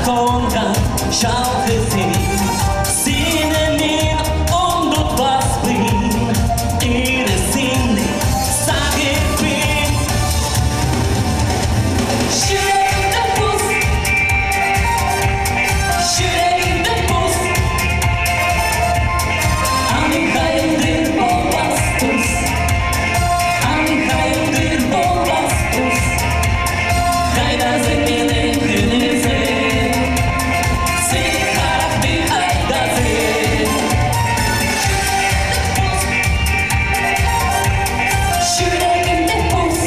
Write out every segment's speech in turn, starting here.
Konrad, schau gesehen, Szene mir und dort was bringt, ihre Sinne, sag ich bin. Schüttel den Bus, schüttel den Bus, an den Heim den Bombastus, an den Heim den Bombastus, keiner sind mir den König sehen, seh Charakter, Heider sehen. Schüttel den Bus,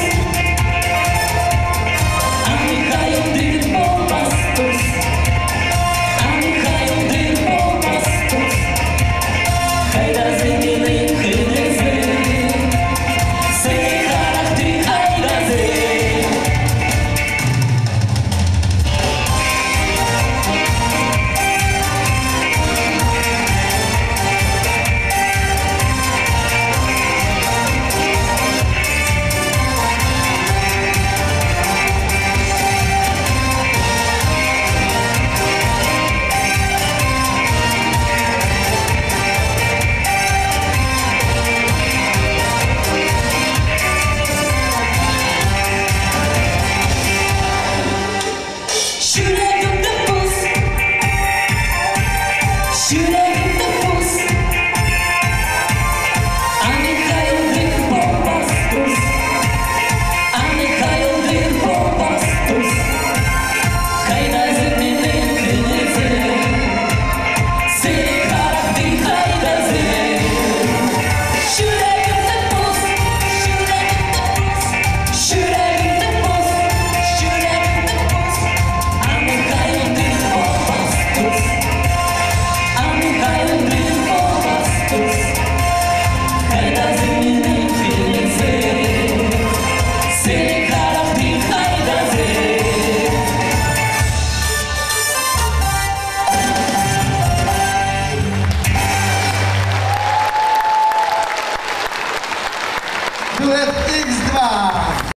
an den Heim den Bombastus, an den Heim den Bombastus, keiner sind mir den König sehen, seh Charakter, Heider sehen. Schüttel den Bus, schüttel den Bus, an den Heim den Bombastus, an den Heim den Bombastus, keiner sind mir den König sehen, seh Charakter, Heider sehen. Schüttel den Bus, schüttel den Bus, schüttel den Bus, an den Heim den Bombastus, an den Heim den Bombastus, keiner sind mir den König sehen, seh Charakter, Heider sehen. Duet X2.